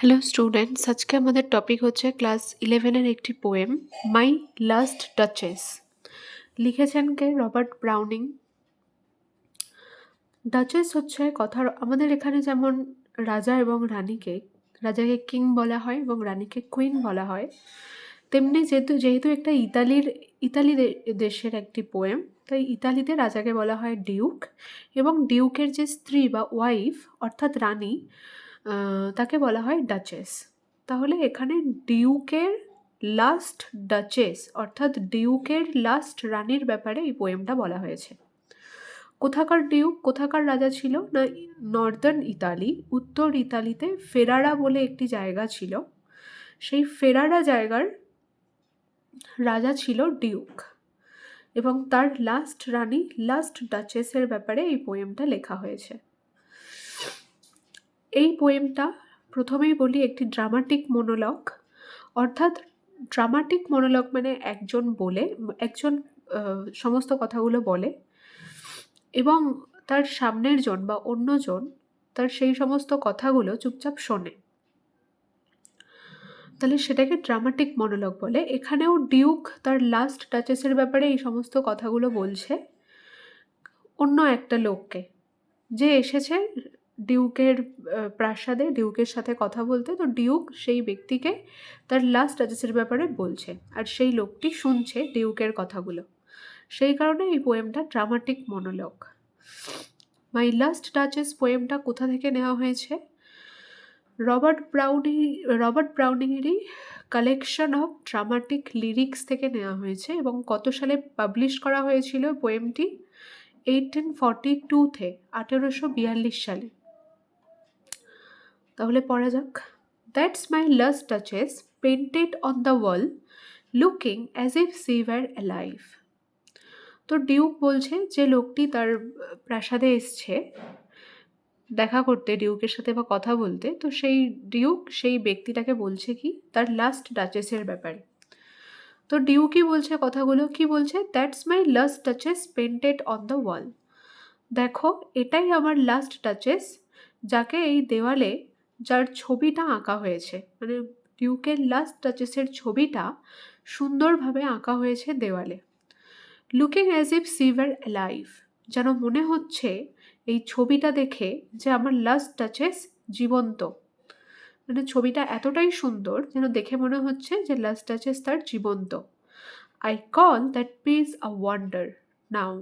Hello students, আজকে আমাদের topic হচ্ছে ক্লাস ইলেভেনের একটি পোয়েম মাই লাস্ট ডাচেস। লিখেছেন কে? Robert Browning. ডাচেস হচ্ছে কথার আমাদের এখানে যেমন রাজা এবং রানীকে, রাজাকে কিং বলা হয় এবং রানীকে কুইন বলা হয়, তেমনি যেহেতু যেহেতু একটা দেশের একটি পোয়েম, তাই ইতালিতে রাজাকে বলা হয় ডিউক এবং ডিউকের যে স্ত্রী বা ওয়াইফ অর্থাৎ রানী, তাকে বলা হয় ডাচেস। তাহলে এখানে ডিউকের লাস্ট ডাচেস অর্থাৎ ডিউকের লাস্ট রানীর ব্যাপারে এই পোয়েমটা বলা হয়েছে। কোথাকার ডিউক, কোথাকার রাজা ছিল না, নর্দার্ন ইতালি, উত্তর ইতালিতে ফেরারা বলে একটি জায়গা ছিল। সেই ফেরারা জায়গার রাজা ছিল ডিউক এবং তার লাস্ট রানী লাস্ট ডাচেসের ব্যাপারে এই পোয়েমটা লেখা হয়েছে। এই পোয়েমটা প্রথমেই বলি একটি ড্রামাটিক মোনোলগ, অর্থাৎ ড্রামাটিক মোনোলগ মানে একজন সমস্ত কথাগুলো বলে এবং তার সামনের জন বা অন্যজন তার সেই সমস্ত কথাগুলো চুপচাপ শোনে, তাহলে সেটাকে ড্রামাটিক মোনোলগ বলে। এখানেও ডিউক তার লাস্ট ডাচেসের ব্যাপারে এই সমস্ত কথাগুলো বলছে অন্য একটা লোককে, যে এসেছে ডিউকের প্রাসাদে ডিউকের সাথে কথা বলতে। তো ডিউক সেই ব্যক্তিকে তার লাস্ট ডাচেসের ব্যাপারে বলছে আর সেই লোকটি শুনছে ডিউকের কথাগুলো। সেই কারণে এই পোয়েমটা dramatic monologue. My last Duchess পোয়েমটা কোথা থেকে নেওয়া হয়েছে? রবার্ট ব্রাউনিংয়েরই কালেকশন অফ ড্রামাটিক লিরিক্স থেকে নেওয়া হয়েছে এবং কত সালে পাবলিশ করা হয়েছিল পোয়েমটি? 1842-তে, 1842 সালে। তাহলে পড়া যাক। That's my last duchess painted on the wall looking as if she were alive. তো ডিউক বলছে যে লোকটি তার প্রাসাদে এসছে দেখা করতে ডিউকের সাথে বা কথা বলতে, তো সেই ডিউক সেই ব্যক্তিটাকে বলছে কি তার লাস্ট ডাচেসের ব্যাপারে। তো ডিউকই বলছে কথাগুলো, কি বলছে? That's my last duchess painted on the wall. দেখো, এটাই আমার লাস্ট টাচেস, যাকে এই দেওয়ালে, যার ছবিটা আঁকা হয়েছে, মানে ডিউকের লাস্ট টাচেসের ছবিটা সুন্দরভাবে আঁকা হয়েছে দেওয়ালে। Looking as if she were alive, যেন মনে হচ্ছে এই ছবিটা দেখে যে আমার লাস্ট টাচেস জীবন্ত। মানে ছবিটা এতটাই সুন্দর যেন দেখে মনে হচ্ছে যে লাস্ট টাচেস তার জীবন্ত। I call that piece a wonder. Now,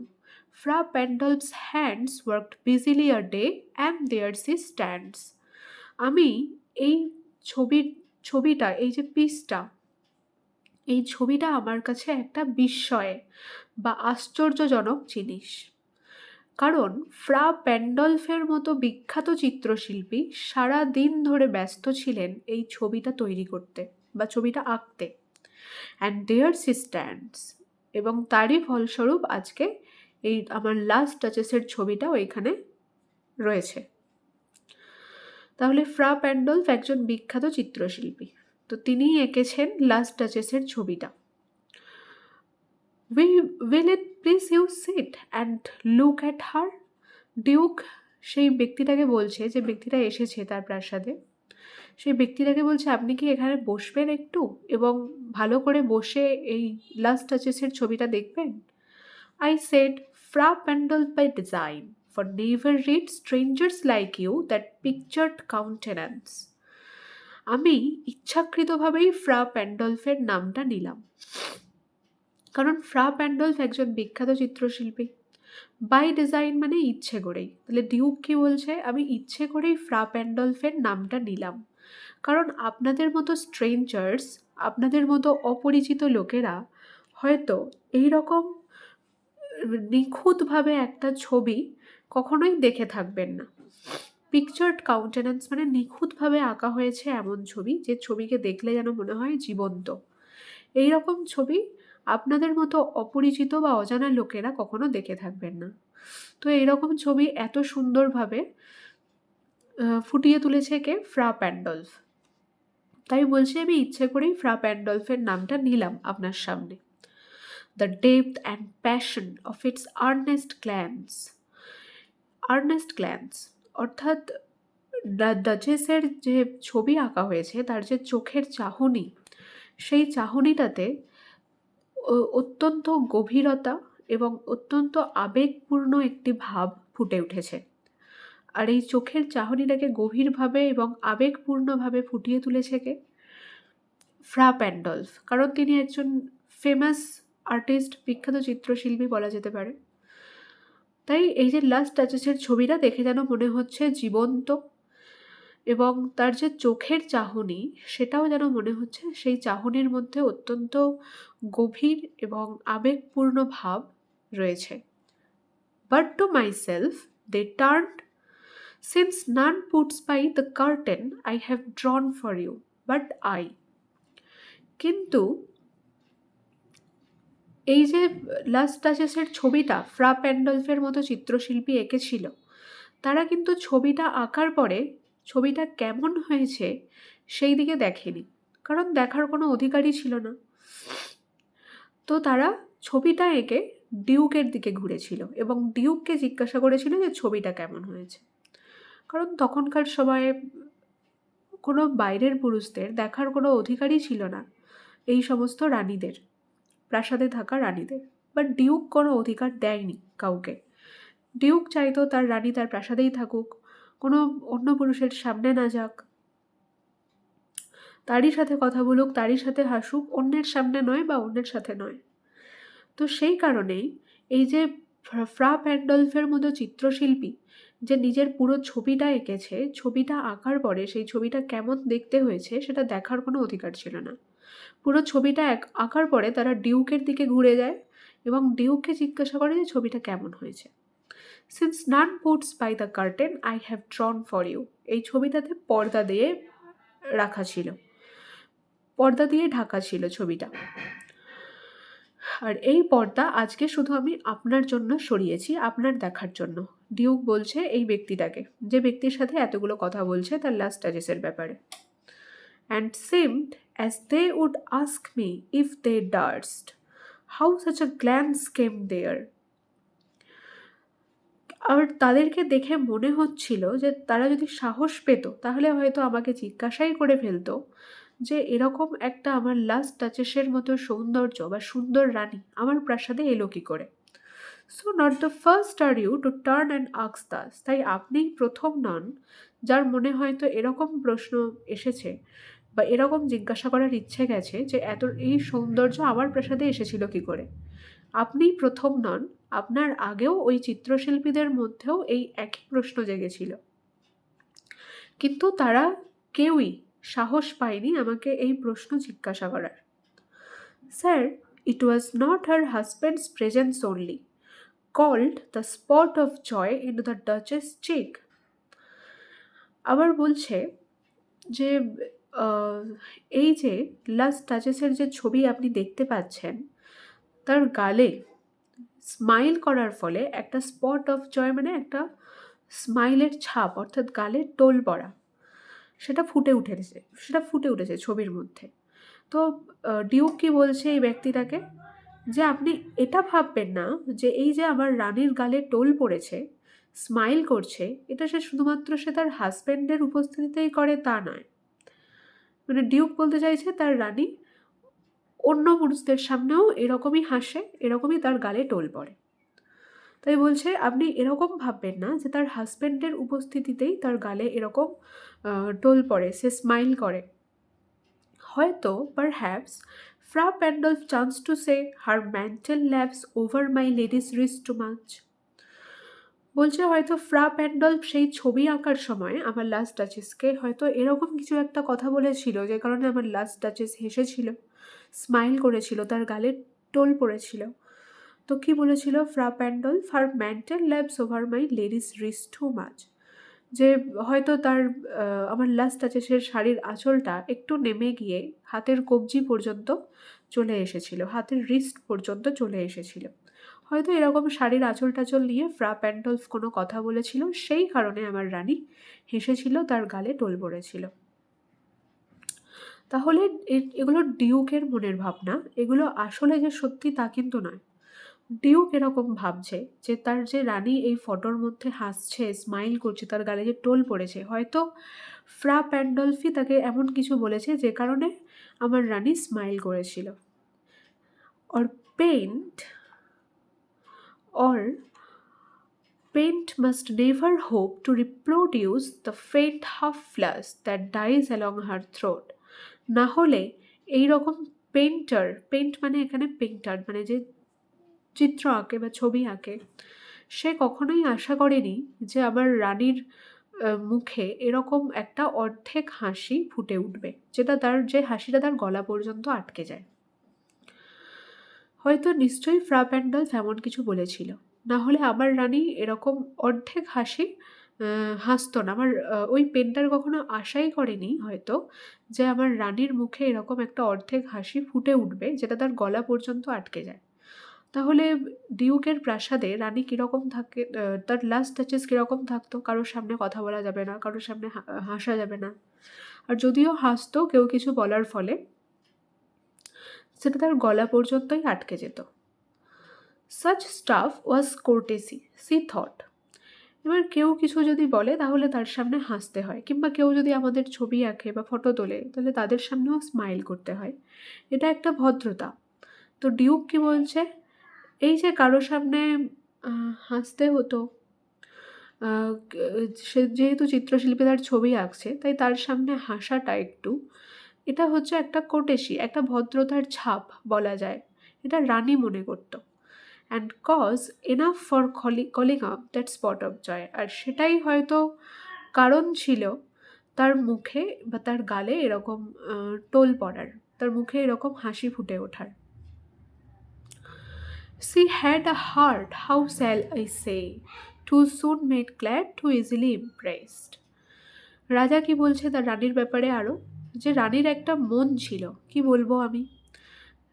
Fra Pandolf's hands worked busily a day, and there she stands. আমি এই ছবিটা, এই যে পিসটা, এই ছবিটা আমার কাছে একটা বিস্ময় বা আশ্চর্যজনক জিনিস। কারণ ফ্রা প্যান্ডলফের মতো বিখ্যাত চিত্রশিল্পী সারা দিন ধরে ব্যস্ত ছিলেন এই ছবিটা তৈরি করতে বা ছবিটা আঁকতে। অ্যান্ড দেয়ার সি স্ট্যান্ডস, এবং তারই ফলস্বরূপ আজকে এই আমার লাস্ট টাচেসের ছবিটা ওইখানে রয়েছে। তাহলে ফ্রা প্যান্ডলফ একজন বিখ্যাত চিত্রশিল্পী, তো তিনিই এঁকেছেন লাস্ট টাচেসের ছবিটা। Will it please you sit and look at her. Duke সেই ব্যক্তিটাকে বলছে, যে ব্যক্তিটা এসেছে তার প্রাসাদে, সেই ব্যক্তিটাকে বলছে আপনি কি এখানে বসবেন একটু এবং ভালো করে বসে এই লাস্ট টাচেসের ছবিটা দেখবেন? I said, Fra Pandolf by design, for never read strangers like you that pictured countenance. আমি ইচ্ছাকৃতভাবেই ফ্রা প্যান্ডলফের নামটা নিলাম, কারণ ফ্রা প্যান্ডলফ একজন বিখ্যাত চিত্রশিল্পী। বাই ডিজাইন মানে ইচ্ছে করেই। তাহলে ডিউক কি বলছে? আমি ইচ্ছে করেই ফ্রা প্যান্ডলফের নামটা নিলাম, কারণ আপনাদের মতো স্ট্রেঞ্জার্স, আপনাদের মতো অপরিচিত লোকেরা হয়তো এই রকম নিখুঁতভাবে একটা ছবি কখনোই দেখে থাকবেন না। পিকচার্ড কাউন্টেন্যান্স মানে নিখুঁতভাবে আঁকা হয়েছে এমন ছবি, যে ছবিকে দেখলে যেন মনে হয় জীবন্ত। এই রকম ছবি আপনাদের মতো অপরিচিত বা অজানা লোকেরা কখনো দেখে থাকবেন না। তো এইরকম ছবি এত সুন্দরভাবে ফুটিয়ে তুলেছে কে? ফ্রা প্যান্ডলফ। তাই বলছি আমি ইচ্ছে করেই ফ্রা প্যান্ডলফের নামটা নিলাম আপনার সামনে। The depth and passion of its earnest glance অর্থাৎ ডাচেসের যে ছবি আঁকা হয়েছে তার যে চোখের চাহনি, সেই চাহনিটাতে অত্যন্ত গভীরতা এবং অত্যন্ত আবেগপূর্ণ একটি ভাব ফুটে উঠেছে। আর এই চোখের চাহনিটাকে গভীরভাবে এবং আবেগপূর্ণভাবে ফুটিয়ে তুলেছে কে? ফ্রা প্যান্ডলফ। কারণ তিনি একজন ফেমাস আর্টিস্ট, বিখ্যাত চিত্রশিল্পী বলা যেতে পারে। তাই এই যে লাস্ট টাচেসের ছবিটা দেখে যেন মনে হচ্ছে জীবন্ত, এবং তার যে চোখের চাহনি সেটাও যেন মনে হচ্ছে সেই চাহনির মধ্যে অত্যন্ত গভীর এবং আবেগপূর্ণ ভাব রয়েছে। But to myself they turned, since none puts by the curtain I have drawn for you but I. কিন্তু এই যে লাস্ট টাচেসের ছবিটা ফ্রা প্যান্ডলফের মতো চিত্রশিল্পী এঁকেছিল, তারা কিন্তু ছবিটা আঁকার পরে ছবিটা কেমন হয়েছে সেই দিকে দেখেনি, কারণ দেখার কোনো অধিকারই ছিল না। তো তারা ছবিটা এঁকে ডিউকের দিকে ঘুরেছিল এবং ডিউককে জিজ্ঞাসা করেছিল যে ছবিটা কেমন হয়েছে। কারণ তখনকার সময়ে কোনো বাইরের পুরুষদের দেখার কোনো অধিকারই ছিল না এই সমস্ত রানীদের, প্রাসাদে থাকা রানীদের। বাট ডিউক কোনো অধিকার দেয়নি কাউকে। ডিউক চাইতো তার রানী তার প্রাসাদেই থাকুক, কোনো অন্য পুরুষের সামনে না যাক, তারই সাথে কথা বলুক, তারই সাথে হাসুক, অন্যের সামনে নয় বা অন্যের সাথে নয়। তো সেই কারণেই এই যে ফ্রা প্যান্ডলফের মতো চিত্রশিল্পী যে নিজের পুরো ছবিটা এঁকেছে, ছবিটা আঁকার পরে সেই ছবিটা কেমন দেখতে হয়েছে সেটা দেখার কোনো অধিকার ছিল না। পুরো ছবিটা আঁকার পরে তারা ডিউকের দিকে ঘুরে যায় এবং ডিউককে জিজ্ঞাসা করে যে ছবিটা কেমন হয়েছে। Since none puts by the curtain I have drawn for you, এই ছবিটাতে পর্দা দিয়ে রাখা ছিল, পর্দা দিয়ে ঢাকা ছিল ছবিটা। আর এই পর্দা আজকে শুধু আমি আপনার জন্য সরিয়েছি, আপনার দেখার জন্য। ডিউক বলছে এই ব্যক্তিটাকে, যে ব্যক্তির সাথে এতগুলো কথা বলছে তার লাস্ট টাচেসের ব্যাপারে। And seemed as they would ask me if they durst how such a glance came there. আর তাদেরকে দেখে মনে হচ্ছিল যে তারা যদি সাহস পেত তাহলে হয়তো আমাকে জিজ্ঞাসাই করে ফেলতো যে এরকম একটা আমার লাস্ট টাচেসের মতো সৌন্দর্য বা সুন্দর রানী আমার প্রাসাদে এলো কী করে। So not the first are you to turn and ask thus. তাই আপনিই প্রথম নন যার মনে হয়তো এরকম প্রশ্ন এসেছে বা এরকম জিজ্ঞাসা করার ইচ্ছে গেছে যে এত এই সৌন্দর্য আমার প্রাসাদে এসেছিল কী করে। আপনিই প্রথম নন, আপনার আগেও ওই চিত্রশিল্পীদের মধ্যেও এই একই প্রশ্ন জেগেছিল, কিন্তু তারা কেউই সাহস পায়নি আমাকে এই প্রশ্ন জিজ্ঞাসা করার। Sir, it was not her husband's presence only called the spot of joy in the duchess cheek. আবার বলছে যে এই যে লাস্ট টাচেসের যে ছবি আপনি দেখতে পাচ্ছেন, তার গালে স্মাইল করার ফলে একটা স্পট অফ জয় মানে একটা স্মাইলের ছাপ, অর্থাৎ গালে টোল পড়া, সেটা ফুটে উঠেছে ছবির মধ্যে। তো ডিউক কি বলছে এই ব্যক্তিটাকে, যে আপনি এটা ভাববেন না যে এই যে আমার রানীর গালে টোল পড়েছে, স্মাইল করছে, এটা সে শুধুমাত্র সে তার হাজব্যান্ডের উপস্থিতিতেই করে তা নয়। মানে ডিউক বলতে চাইছে তার রানী অন্য পুরুষদের সামনেও এরকমই হাসে, এরকমই তার গালে টোল পড়ে। তাই বলছে আপনি এরকম ভাববেন না যে তার হাজব্যান্ডের উপস্থিতিতেই তার গালে এরকম টোল পড়ে, সে স্মাইল করে। হয়তো perhaps Fra Pandolf chance to say her mantle laps over my lady's wrist too much. বলছে হয়তো ফ্রা প্যান্ডলফ সেই ছবি আঁকার সময় আমার লাস্ট ডাচেসকে হয়তো এরকম কিছু একটা কথা বলেছিল যে কারণে আমার লাস্ট ডাচেস হেসেছিল, স্মাইল করেছিল, তার গালে টোল পড়েছিল। তো কি বলেছিল Fra Pandolf? Her mantle laps over my lady's wrist too much, যে হয়তো তার আমার লাস্ট টাচেসের শাড়ির আঁচলটা একটু নেমে গিয়ে হাতের কবজি পর্যন্ত চলে এসেছিল, হাতের রিস্ট পর্যন্ত চলে এসেছিল। হয়তো এরকম শাড়ির আঁচল টাচল নিয়ে ফ্রা প্যান্ডলফ কোনো কথা বলেছিল, সেই কারণে আমার রানী হেসেছিল, তার গালে টোল পড়েছিল। তাহলে এগুলো ডিউকের মনের ভাবনা, এগুলো আসলে যে সত্যি তা কিন্তু নয়। ডিউক এরকম ভাবছে যে তার যে রানী এই ফটোর মধ্যে হাসছে, স্মাইল করছে, তার গালে যে টোল পড়েছে, হয়তো ফ্রা প্যান্ডলফি তাকে এমন কিছু বলেছে যে কারণে আমার রানী স্মাইল করেছিল। Or paint or paint must never hope to reproduce the faint half flush that dies along her throat. না হলে এই রকম পেন্ট মানে এখানে পেইন্টার মানে যে চিত্র আঁকে বা ছবি আঁকে, সে কখনোই আশা করেনি যে আমার রানীর মুখে এরকম একটা অর্ধেক হাসি ফুটে উঠবে, যেটা তার যে হাসিটা তার গলা পর্যন্ত আটকে যায়। হয়তো নিশ্চয়ই ফ্রা প্যান্ডলফ এমন কিছু বলেছিল, না হলে আমার রানী এরকম অর্ধেক হাসি হাসতো না। আমার ওই পেন্টার কখনো আশাই করেনি হয়তো যে আমার রানীর মুখে এরকম একটা অর্ধেক হাসি ফুটে উঠবে যেটা তার গলা পর্যন্ত আটকে যায়। তাহলে ডিউকের প্রাসাদে রানী কীরকম থাকে, তার লাস্ট টাচেস কীরকম থাকতো? কারোর সামনে কথা বলা যাবে না, কারোর সামনে হাসা যাবে না, আর যদিও হাসতো কেউ কিছু বলার ফলে সেটা তার গলা পর্যন্তই আটকে যেত। সাচ স্টাফ ওয়াজ কোর্টেসি, সি থট। এবার কেউ কিছু যদি বলে তাহলে তার সামনে হাসতে হয়, কিংবা কেউ যদি আমাদের ছবি আঁকে বা ফটো তোলে তাহলে তাদের সামনেও স্মাইল করতে হয়, এটা একটা ভদ্রতা। তো ডিউক কি বলছে, এই যে কারো সামনে হাসতে হতো, সে যেহেতু চিত্রশিল্পী তার ছবি আঁকছে তাই তার সামনে হাসাটা একটু, এটা হচ্ছে একটা কোটেশি, একটা ভদ্রতার ছাপ বলা যায়, এটা রানী মনে করতো। And cause enough for calling up that spot of joy, আর সেটাই হয়তো কারণ ছিল তার মুখে বা তার গালে এরকম টোল পড়ার, তার মুখে এরকম হাসি ফুটে ওঠার। She had a heart, how shall I say, too soon made glad, too easily impressed. রাজা কি বলছে তার রানীর ব্যাপারে আরও, যে রানীর একটা মন ছিল, কি বলবো আমি,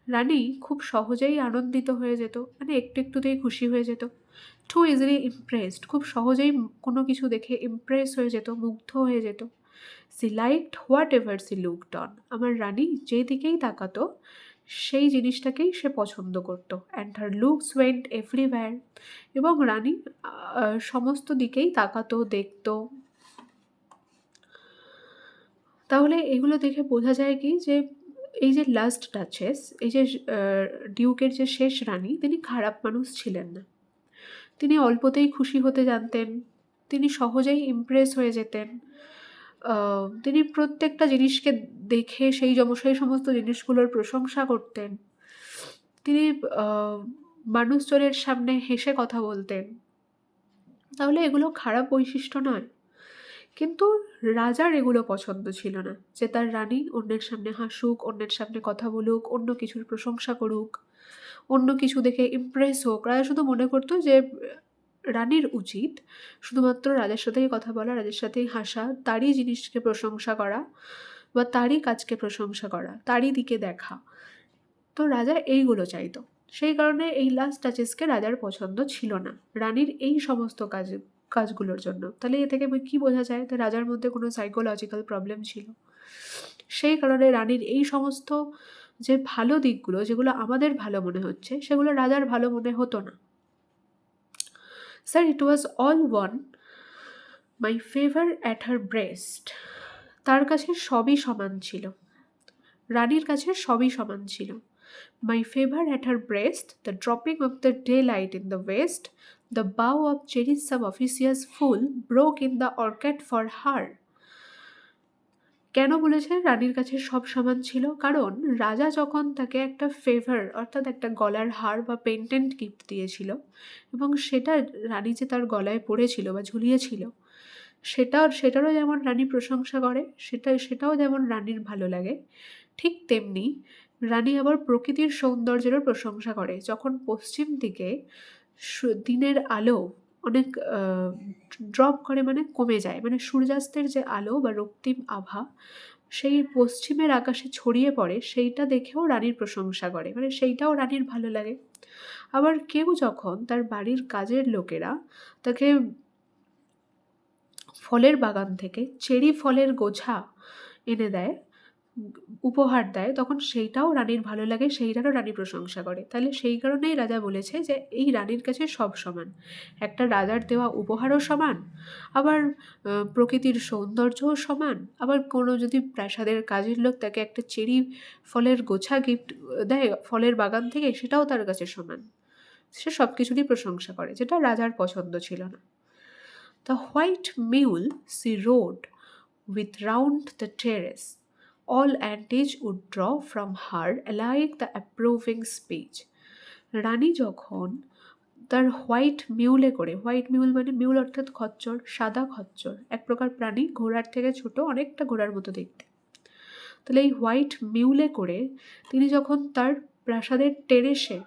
রানী খুব সহজেই আনন্দিত হয়ে যেত, মানে একটু একটুতেই খুশি হয়ে যেত। টু ইজিলি ইমপ্রেসড, খুব সহজেই কোনো কিছু দেখে ইমপ্রেস হয়ে যেত, মুগ্ধ হয়ে যেত। She liked whatever she looked on, আমার রানী যে দিকেই তাকাতো সেই জিনিসটাকেই সে পছন্দ করতো। And her looks went everywhere, এবং রানী সমস্ত দিকেই তাকাতো, দেখতো। তাহলে এগুলো দেখে বোঝা যায় কি যে এই যে লাস্ট ডাচেস, এই যে ডিউকের যে শেষ রানী, তিনি খারাপ মানুষ ছিলেন না। তিনি অল্পতেই খুশি হতে জানতেন, তিনি সহজেই ইমপ্রেস হয়ে যেতেন, তিনি প্রত্যেকটা জিনিসকে দেখে সেই সমস্ত জিনিসগুলোর প্রশংসা করতেন, তিনি মানুষজনের সামনে হেসে কথা বলতেন। তাহলে এগুলো খারাপ বৈশিষ্ট্য নয়, কিন্তু রাজার এগুলো পছন্দ ছিল না, যে তার রানী অন্যের সামনে হাসুক, অন্যের সামনে কথা বলুক, অন্য কিছুর প্রশংসা করুক, অন্য কিছু দেখে ইমপ্রেস হোক। রাজা শুধু মনে করতো যে রানীর উচিত শুধুমাত্র রাজার সাথেই কথা বলা, রাজার সাথেই হাসা, তারই জিনিসকে প্রশংসা করা বা তারই কাজকে প্রশংসা করা, তারই দিকে দেখা। তো রাজা এইগুলো চাইতো, সেই কারণে এই লাস্ট টাচেসকে রাজার পছন্দ ছিল না রানীর এই সমস্ত কাজগুলোর জন্য। তাহলে এ থেকে কী বোঝা যায়, তো রাজার মধ্যে কোনো সাইকোলজিক্যাল প্রবলেম ছিল, সেই কারণে রানীর এই সমস্ত যে ভালো দিকগুলো, যেগুলো আমাদের ভালো মনে হচ্ছে, সেগুলো রাজার ভালো মনে হতো না। Sir, it was all one, my favour at her breast, তার কাছে সবই সমান ছিল, রানীর কাছে সবই সমান ছিল। My favor at her breast, the dropping of the daylight in the west, the bow of cherries some officious fool broke in the orchard for her. কেন বলেছে রানীর কাছে সব সমান ছিল? কারণ রাজা যখন তাকে একটা ফেভার অর্থাৎ একটা গলার হার বা পেন্ডেন্ট গিফট দিয়েছিল, এবং সেটা রানী যে তার গলায় পড়েছিল বা ঝুলিয়েছিল, সেটারও যেমন রানী প্রশংসা করে, সেটাও যেমন রানীর ভালো লাগে, ঠিক তেমনি রানী আবার প্রকৃতির সৌন্দর্যেরও প্রশংসা করে। যখন পশ্চিম দিকে দিনের আলো অনেক ড্রপ করে, মানে কমে যায়, মানে সূর্যাস্তের যে আলো বা রক্তিম আভা সেই পশ্চিমের আকাশে ছড়িয়ে পড়ে, সেইটা দেখেও রানীর প্রশংসা করে, মানে সেইটাও রানীর ভালো লাগে। আবার কেউ যখন তার বাড়ির কাজের লোকেরা তাকে ফলের বাগান থেকে চেরি ফলের গোছা এনে দেয়, উপহার দেয় তখন সেইটাও রানীর ভালো লাগে, সেইটারও রানী প্রশংসা করে। তাহলে সেই কারণেই রাজা বলেছে যে এই রানীর কাছে সব সমান। একটা রাজার দেওয়া উপহারও সমান, আবার প্রকৃতির সৌন্দর্যও সমান, আবার কোনো যদি প্রাসাদের কাজের লোক তাকে একটা চেরি ফলের গোছা গিফট দেয় ফলের বাগান থেকে, সেটাও তার কাছে সমান। সে সব কিছুরই প্রশংসা করে, যেটা রাজার পছন্দ ছিল না। The white mule she rode with round the terrace. All adage would draw from her alike the approving speech. রানী যখন তার হোয়াইট মিউলে করে, হোয়াইট মিউল মানে মিউল অর্থাৎ খচ্চর, সাদা খচ্চর, এক প্রকার প্রাণী, ঘোড়ার থেকে ছোট, অনেকটা ঘোড়ার মতো দেখতে। তাহলে এই হোয়াইট মিউলে করে তিনি যখন তার প্রাসাদের টেরেসে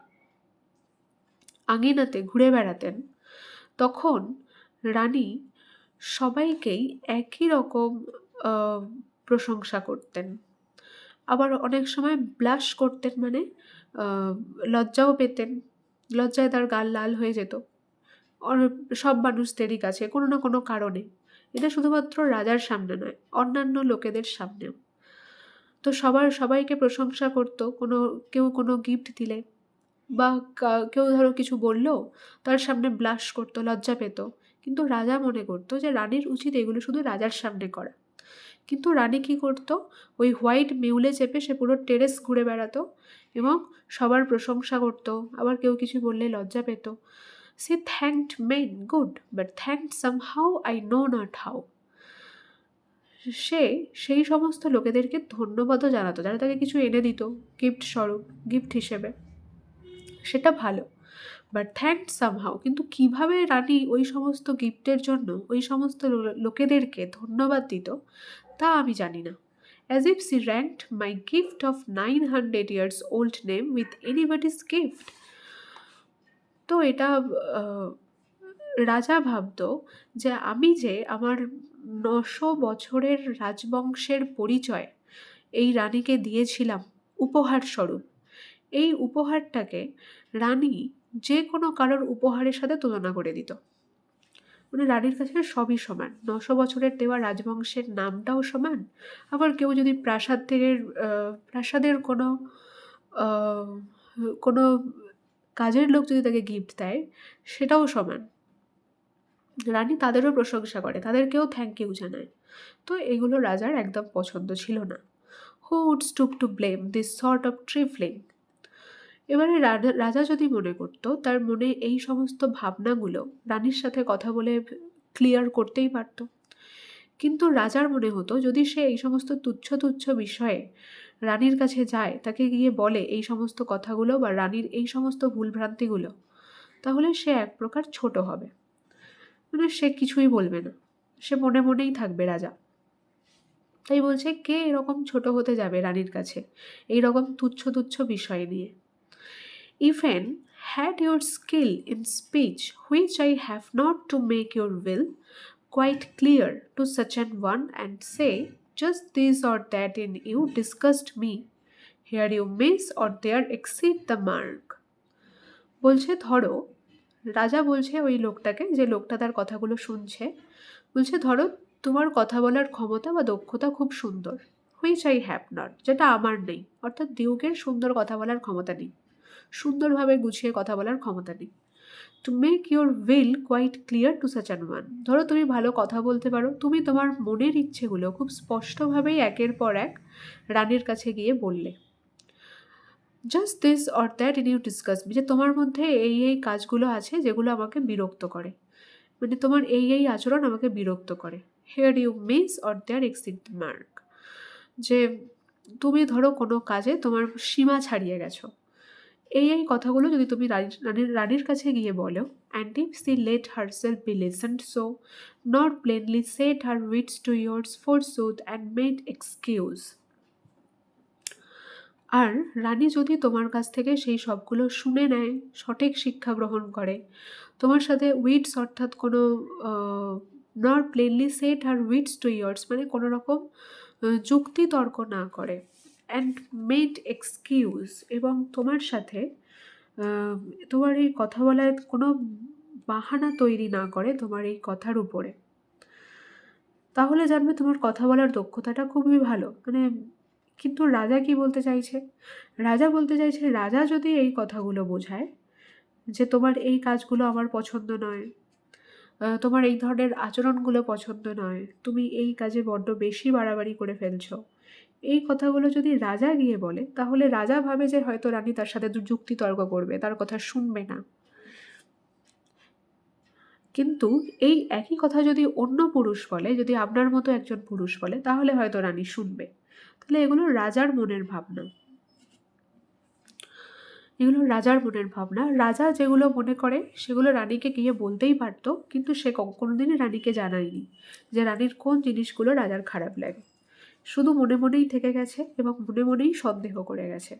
আঙিনাতে ঘুরে বেড়াতেন, তখন রানী সবাইকেই একই রকম প্রশংসা করতেন। আবার অনেক সময় ব্লাশ করতেন, মানে লজ্জাও পেতেন, লজ্জায় তার গাল লাল হয়ে যেত সব মানুষদেরই কাছে কোনো না কোনো কারণে। এটা শুধুমাত্র রাজার সামনে নয়, অন্যান্য লোকেদের সামনেও। তো সবাইকে প্রশংসা করতো, কেউ কোনো গিফট দিলে বা কেউ ধরো কিছু বললো, তার সামনে ব্লাশ করতো, লজ্জা পেত। কিন্তু রাজা মনে করতো যে রানীর উচিত এগুলো শুধু রাজার সামনে করা। কিন্তু রানী কী করতো, ওই হোয়াইট মিউলে চেপে সে পুরো টেরেস ঘুরে বেড়াতো এবং সবার প্রশংসা করতো। আবার কেউ কিছু বললে লজ্জা পেত। সে thanked men good but thanked somehow I know not how. সে সেই সমস্ত লোকেদেরকে ধন্যবাদও জানাতো যারা তাকে কিছু এনে দিত গিফট স্বরূপ, গিফট হিসেবে, সেটা ভালো। বাট থ্যাঙ্কড সামহাউ, কিন্তু কিভাবে রানী ওই সমস্ত গিফটের জন্য ওই সমস্ত লোকেদেরকে ধন্যবাদ দিত তা আমি জানি না। As if she ranked my gift of 900 years old name with anybody's gift. তো এটা রাজা ভাবতো যে আমি যে আমার 900 বছরের রাজবংশের পরিচয় এই রানীকে দিয়েছিলাম উপহার স্বরূপ, এই উপহারটাকে রানী যে কোনো কারোর উপহারের সাথে তুলনা করে দিত। মানে রানীর কাছে সবই সমান, 900 বছরের দেওয়া রাজবংশের নামটাও সমান, আবার কেউ যদি প্রাসাদের কোনো কাজের লোক যদি তাকে গিফট দেয় সেটাও সমান। রানী তাদেরও প্রশংসা করে, তাদেরকেও থ্যাংক ইউ জানায়। তো এগুলো রাজার একদম পছন্দ ছিল না। Who would stoop to blame this sort of trifling. এবারে রাজা যদি মনে করতো তার মনে এই সমস্ত ভাবনাগুলো রানীর সাথে কথা বলে ক্লিয়ার করতেই পারত। কিন্তু রাজার মনে হতো যদি সে এই সমস্ত তুচ্ছ তুচ্ছ বিষয়ে রানীর কাছে যায়, তাকে গিয়ে বলে এই সমস্ত কথাগুলো বা রানীর এই সমস্ত ভুলভ্রান্তিগুলো, তাহলে সে এক প্রকার ছোট হবে, মানে সে কিছুই বলবে না, সে মনে মনেই থাকবে রাজা। তাই বলছে কে এরকম ছোট হতে যাবে রানীর কাছে এই রকম তুচ্ছ তুচ্ছ বিষয় নিয়ে। Even had your skill in speech, which I have not, to make your will quite clear to such an one, and say, just this or that in you disgust me, here you miss or there exceed the mark. বলছে ধরো, রাজা বলছে ওই লোকটাকে, যে লোকটা তার কথাগুলো শুনছে, বলছে ধরো তোমার কথা বলার ক্ষমতা বা দক্ষতা খুব সুন্দর, হুইচ আই হ্যাভ নট, যেটা আমার নেই, অর্থাৎ ডিউকের সুন্দর কথা বলার ক্ষমতা নেই, সুন্দরভাবে গুছিয়ে কথা বলার ক্ষমতা নেই। To make your will quite clear to such an one, ধরো তুমি ভালো কথা বলতে পারো, তুমি তোমার মনের ইচ্ছেগুলো খুব স্পষ্টভাবেই একের পর এক রানীর কাছে গিয়ে বললে। Just this or that in you disgusts me, যে তোমার মধ্যে এই এই কাজগুলো আছে যেগুলো আমাকে বিরক্ত করে, মানে তোমার এই এই আচরণ আমাকে বিরক্ত করে। Here you miss or there exceed the mark, যে তুমি ধরো কোনো কাজে তোমার সীমা ছাড়িয়ে গেছো, এই এই কথাগুলো যদি তুমি রানীর কাছে গিয়ে বলো, and if she let herself be lessoned so, not plainly set her wits to yours forsooth and made excuse. আর রানী যদি তোমার কাছ থেকে সেই সবগুলো শুনে নেয়, সঠিক শিক্ষা গ্রহণ করে, তোমার সাথে উইটস অর্থাৎ কোনো not plainly set her wits to yours মানে কোনো রকম যুক্তি তর্ক না করে, অ্যান্ড মেড এক্সকিউজ, এবং তোমার সাথে তোমার এই কথা বলার কোনো বাহানা তৈরি না করে তোমার এই কথার উপরে, তাহলে জানবে তোমার কথা বলার দক্ষতাটা খুবই ভালো। মানে কিন্তু রাজা কি বলতে চাইছে? রাজা বলতে চাইছে, রাজা যদি এই কথাগুলো বোঝায় যে তোমার এই কাজগুলো আমার পছন্দ নয়, তোমার এই ধরনের আচরণগুলো পছন্দ নয়, তুমি এই কাজে বড্ড বেশি বাড়াবাড়ি করে ফেলছো, এই কথাগুলো যদি রাজা গিয়ে বলে, তাহলে রাজা ভাবে যে হয়তো রানী তার সাথে যুক্তি তর্ক করবে, তার কথা শুনবে না। কিন্তু এই একই কথা যদি অন্য পুরুষ বলে, যদি আপনার মতো একজন পুরুষ বলে, তাহলে হয়তো রানী শুনবে। তাহলে এগুলো রাজার মনের ভাবনা, এগুলো রাজার মনের ভাবনা। রাজা যেগুলো মনে করে সেগুলো রানীকে গিয়ে বলতেই পারতো, কিন্তু সে কোনোদিনই রানীকে জানায়নি যে রানীর কোন জিনিসগুলো রাজার খারাপ লাগে। শুধু মনে মনেই থেকে গেছে এবং মনে মনেই সন্দেহ করে গেছে।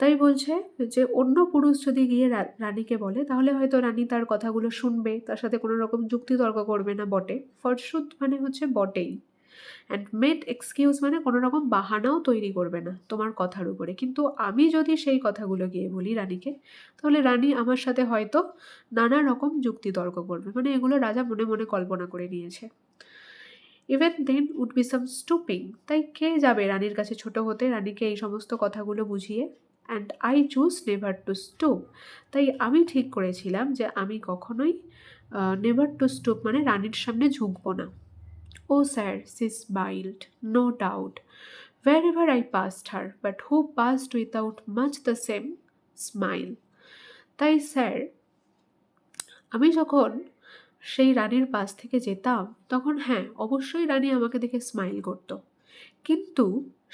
তাই বলছে যে অন্য পুরুষ যদি গিয়ে রানীকে বলে, তাহলে হয়তো রানী তার কথাগুলো শুনবে, তার সাথে কোনো রকম যুক্তি তর্ক করবে না বটে। ফরশুট মানে হচ্ছে বটেই, অ্যান্ড মেড এক্সকিউজ মানে কোনো রকম বাহানাও তৈরি করবে না তোমার কথার উপরে। কিন্তু আমি যদি সেই কথাগুলো গিয়ে বলি রানীকে, তাহলে রানী আমার সাথে হয়তো নানা রকম যুক্তি তর্ক করবে। মানে এগুলো রাজা মনে মনে কল্পনা করে নিয়েছে। Even then would be some stooping, তাই কে যাবে রানীর কাছে ছোট হতে, রানীকে এই সমস্ত কথাগুলো বুঝিয়ে। And I choose never to stoop, তাই আমি ঠিক করেছিলাম যে আমি কখনোই নেভার টু স্টুপ মানে রানীর সামনে ঝুঁকবো না। ও sir, she smiled, no doubt, wherever I passed her, but who passed without much the same smile? তাই স্যার, আমি যখন সেই রানীর পাশ থেকে যেতাম, তখন হ্যাঁ অবশ্যই রানী আমাকে দেখে স্মাইল করতো, কিন্তু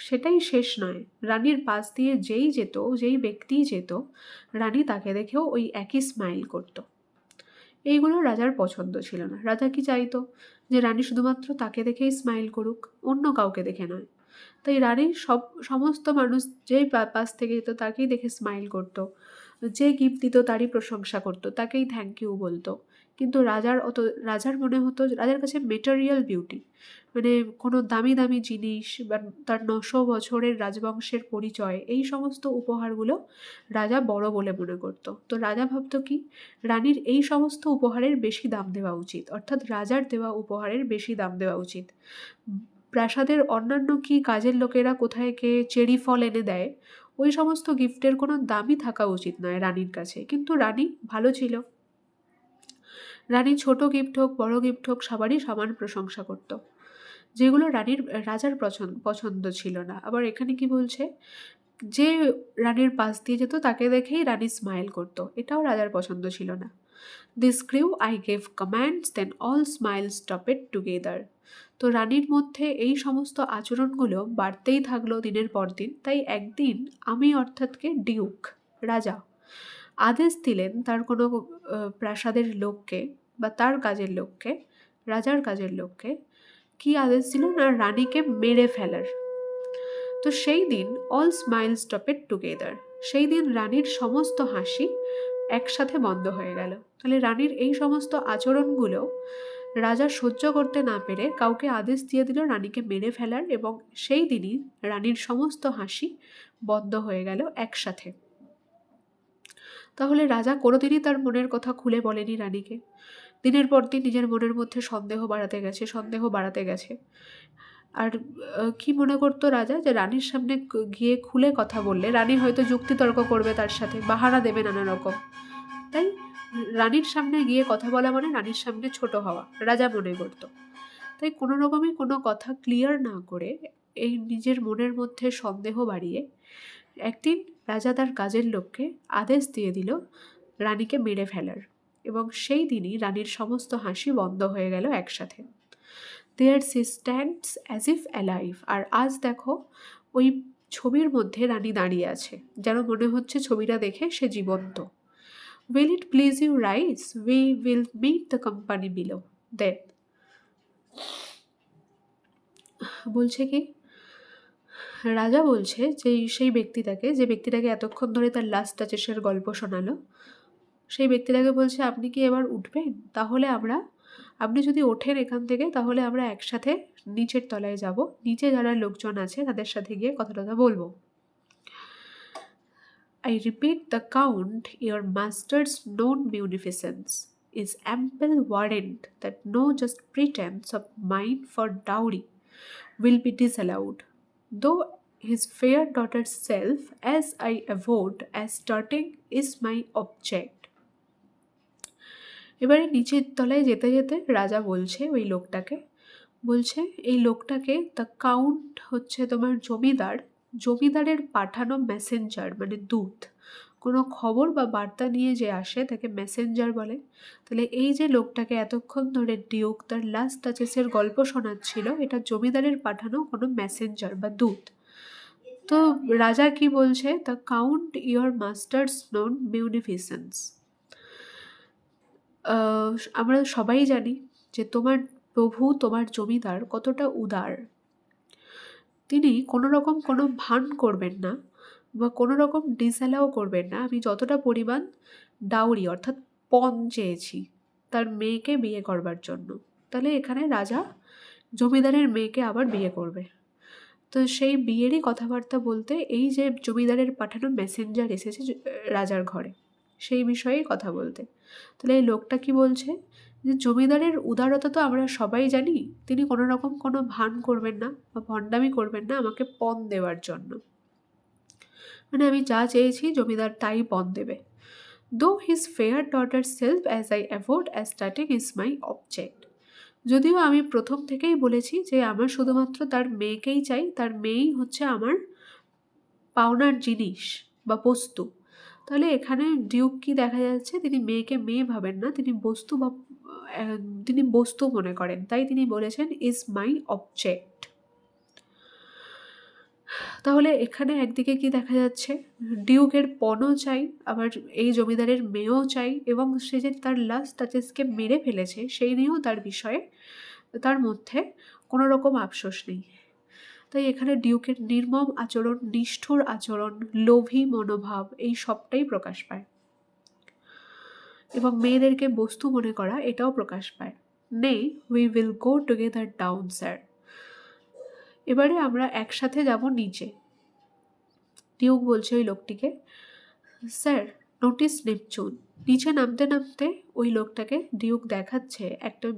সেটাই শেষ নয়। রানীর পাশ দিয়ে যেই যেত, যেই ব্যক্তিই যেত, রানী তাকে দেখেও ওই একই স্মাইল করতো। এইগুলো রাজার পছন্দ ছিল না। রাজা কি চাইতো? যে রানী শুধুমাত্র তাকে দেখেই স্মাইল করুক, অন্য কাউকে দেখে নয়। তাই রানীর সমস্ত মানুষ যেই পাশ থেকে যেত তাকেই দেখে স্মাইল করতো, যে গিফট দিত তারই প্রশংসা করতো, তাকেই থ্যাংক ইউ বলতো। কিন্তু রাজার মনে হতো, রাজার কাছে মেটেরিয়াল বিউটি মানে কোনো দামি দামি জিনিস বা তার 900 বছরের রাজবংশের পরিচয়, এই সমস্ত উপহারগুলো রাজা বড় বলে মনে করতো। তো রাজা ভাবতো কি, রানীর এই সমস্ত উপহারের বেশি দাম দেওয়া উচিত, অর্থাৎ রাজার দেওয়া উপহারের বেশি দাম দেওয়া উচিত। প্রাসাদের অন্যান্য কি কাজের লোকেরা কোথায় কে চেরি ফল এনে দেয়, ওই সমস্ত গিফটের কোনো দামই থাকা উচিত নয় রানীর কাছে। কিন্তু রানী ভালো ছিল, রানী ছোট গিফট হোক বড় গিফট হোক সবারই সমান প্রশংসা করত, যেগুলো রাজার পছন্দ ছিল না। আবার এখানে কি বলছে, যে রানীর পাশ দিয়ে যেত তাকে দেখেই রানী স্মাইল করতো, এটাও রাজার পছন্দ ছিল না। This grew I gave commands then all smile stopped together. তো রানীর মধ্যে এই সমস্ত আচরণগুলো বাড়তেই থাকলো দিনের পর দিন। তাই একদিন আমি অর্থাৎ ডিউক রাজা আদেশ দিলেন তার কোনো প্রাসাদের লোককে বা তার কাজের লোককে, রাজার কাজের লোককে কি আদেশ দিলেন, আর রানীকে মেরে ফেলার। তো সেই দিন অল স্মাইল স্টপেড টুগেদার, সেই দিন রানীর সমস্ত হাসি একসাথে বন্ধ হয়ে গেল। তাহলে রানীর এই সমস্ত আচরণগুলো রাজা সহ্য করতে না পেরে কাউকে আদেশ দিয়ে দিল রানীকে মেরে ফেলার, এবং সেই দিনই রানীর সমস্ত হাসি বন্ধ হয়ে গেল একসাথে। তাহলে রাজা কোনোদিনই তার মনের কথা খুলে বলেনি রানীকে। দিনের পর দিন নিজের মনের মধ্যে সন্দেহ বাড়াতে গেছে। আর কি মনে করতো রাজা, যে রানীর সামনে গিয়ে খুলে কথা বললে রানী হয়তো যুক্তিতর্ক করবে, তার সাথে বাহানা দেবে নানা রকম। তাই রানীর সামনে গিয়ে কথা বলা মানে রানীর সামনে ছোট হওয়া, রাজা মনে করতো। তাই কোনো রকমই কোনো কথা ক্লিয়ার না করে, এই নিজের মনের মধ্যে সন্দেহ বাড়িয়ে একদিন রাজা তার কাজের লোককে আদেশ দিয়ে দিল রানীকে মেরে ফেলার, এবং সেই দিনই রানীর সমস্ত হাসি বন্ধ হয়ে গেল একসাথে। There she stands as if alive, আর আজ দেখো ওই ছবির মধ্যে রানী দাঁড়িয়ে আছে, যেন মনে হচ্ছে ছবিটা দেখে সে জীবন্ত। Will it please you rise, we will make the company below then. বলছে কি, রাজা বলছে যে সেই ব্যক্তিটাকে, যে ব্যক্তিটাকে এতক্ষণ ধরে তার লাস্ট টাচেসের গল্প শোনালো, সেই ব্যক্তিটাকে বলছে আপনি কি এবার উঠবেন? তাহলে আপনি যদি ওঠেন এখান থেকে, তাহলে আমরা একসাথে নিচের তলায় যাব, নিচে যারা লোকজন আছে তাদের সাথে গিয়ে কথা বলবো। I repeat the count, your master's known munificence is ample warrant that no just pretense of mine for dowry will be disallowed, though his fair daughter's self, as I avowed as starting, is my object. এবারে নিচের তলায় যেতে যেতে রাজা বলছে ওই লোকটাকে, বলছে এই লোকটাকে, দ্য কাউন্ট হচ্ছে তোমার জমিদার, জমিদারের পাঠানো মেসেঞ্জার মানে দূত, কোনো খবর বা বার্তা নিয়ে যে আসে তাকে মেসেঞ্জার বলে। তাহলে এই যে লোকটাকে এতক্ষণ ধরে ডিউক তার লাস্ট টাচেসের গল্প শোনাচ্ছিল, এটা জমিদারের পাঠানো কোনো মেসেঞ্জার বা দূত। তো রাজা কি বলছে, the count your master's known munificence, আমরা সবাই জানি যে তোমার প্রভু, তোমার জমিদার কতটা উদার। তিনি কোনো রকম কোনো ভান করবেন না বা কোনো রকম ডিসঅ্যালাও করবেন না আমি যতটা পরিমাণ ডাউরি অর্থাৎ পণ চেয়েছি তার মেয়েকে বিয়ে করবার জন্য। তাহলে এখানে রাজা জমিদারের মেয়েকে আবার বিয়ে করবে। তো সেই বিয়েরই কথাবার্তা বলতে এই যে জমিদারের পাঠানো মেসেঞ্জার এসেছে রাজার ঘরে, সেই বিষয়েই কথা বলতে। তাহলে এই লোকটা কি বলছে যে জমিদারের উদারতা তো আমরা সবাই জানি, তিনি কোনো রকম কোনো ভান করবেন না বা ভণ্ডামি করবেন না আমাকে পণ দেওয়ার জন্য, মানে আমি যা চেয়েছি জমিদার তাই পণ দেবে। Though his fair daughter self as I avowed as starting is my object, যদিও আমি প্রথম থেকেই বলেছি যে আমার শুধুমাত্র তার মেয়েকেই চাই, তার মেয়েই হচ্ছে আমার পাওনার জিনিস বা বস্তু। তাহলে এখানে ডিউক কি দেখা যাচ্ছে, তিনি মেয়েকে মেয়ে ভাবেন না, তিনি বস্তু বা তিনি বস্তু মনে করেন, তাই তিনি বলেছেন ইজ মাই অবজেক্ট। তাহলে এখানে একদিকে কি দেখা যাচ্ছে, ডিউকের পণও চাই, আবার এই জমিদারের মেয়েও চাই, এবং সে যে তার লাস্ট টাচেসকে মেরে ফেলেছে সেই নিয়েও তার বিষয়ে তার মধ্যে কোনো রকম আফসোস নেই। তাই এখানে ডিউকের নির্মম আচরণ, নিষ্ঠুর আচরণ, লোভী মনোভাব এই সবটাই প্রকাশ পায়, এবং মেয়েদেরকে বস্তু মনে করা এটাও প্রকাশ পায়। নেই, we will go together down sir, এবারে আমরা একসাথে যাব নিচে। ডিউক বলছে ওই লোকটিকে, স্যার নোটিস নেপচুন। নিচে নামতে নামতে ওই লোকটাকে ডিউক দেখাচ্ছে একটা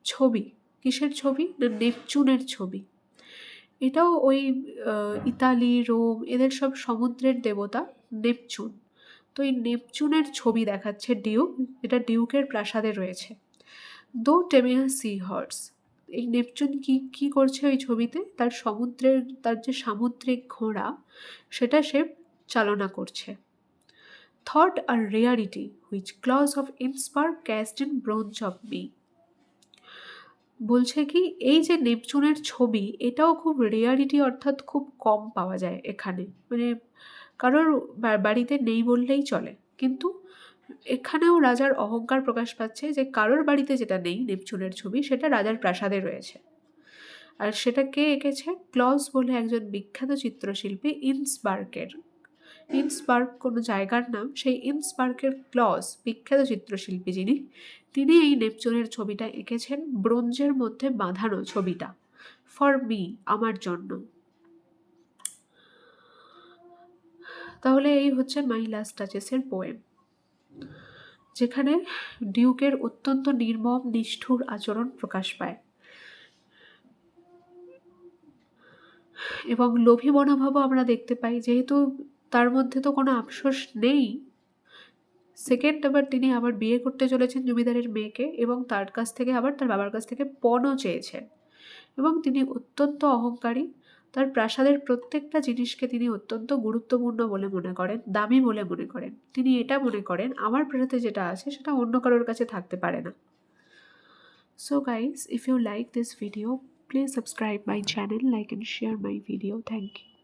ছবি। কিসের ছবি না, নেপচুনের ছবি। এটাও ওই ইতালি, রোম এদের সব সমুদ্রের দেবতা নেপচুন। তো এই নেপচুনের ছবি দেখাচ্ছে ডিউক, যেটা ডিউকের প্রাসাদে রয়েছে। দো টেমিয়া সি হর্স, এই নেপচুন কি কি করছে ওই ছবিতে, তার সমুদ্রের তার যে সামুদ্রিক ঘোড়া সেটা সে চালনা করছে। Thought a rarity which Claus of Innsbruck cast in bronze of me, বলছে কি এই যে নেপচুনের ছবি এটাও খুব রেয়ারিটি অর্থাৎ খুব কম পাওয়া যায় এখানে, মানে কারোর বাড়িতে নেই বললেই চলে, কিন্তু এখানেও রাজার অহংকার প্রকাশ পাচ্ছে যে কারোর বাড়িতে যেটা নেই নেপচুনের ছবি সেটা রাজার প্রাসাদে রয়েছে। আর সেটা কে এঁকেছে, ক্লজ বলে একজন বিখ্যাত চিত্রশিল্পী, ইন্সবার্গের, ইন্সবার্গ কোনো জায়গার নাম, সেই ইন্সবার্গের ক্লজ বিখ্যাত চিত্রশিল্পী যিনি, তিনি এই নেপচুনের ছবিটা এঁকেছেন, ব্রোঞ্জের মধ্যে বাঁধানো ছবিটা, ফর মি আমার জন্য। তাহলে এই হচ্ছে মাই লাস্ট টাচেসের পোয়েম, যেখানে ডিউকের অত্যন্ত নির্মম নিষ্ঠুর আচরণ প্রকাশ পায় এবং লোভী মনোভাবও আমরা দেখতে পাই, যেহেতু তার মধ্যে তো কোনো আফসোস নেই। সেকেন্ড আবার তিনি আবার বিয়ে করতে চলেছেন জমিদারের মেয়েকে, এবং তার কাছ থেকে আবার তার বাবার কাছ থেকে পণও চেয়েছেন, এবং তিনি অত্যন্ত অহংকারী, তার প্রাসাদের প্রত্যেকটা জিনিসকে তিনি অত্যন্ত গুরুত্বপূর্ণ বলে মনে করেন, দামি বলে মনে করেন। তিনি এটা মনে করেন আমার প্রাসাদে যেটা আছে সেটা অন্য কারোর কাছে থাকতে পারে না। So guys, if you like this video, please subscribe my channel, like and share my video. Thank you.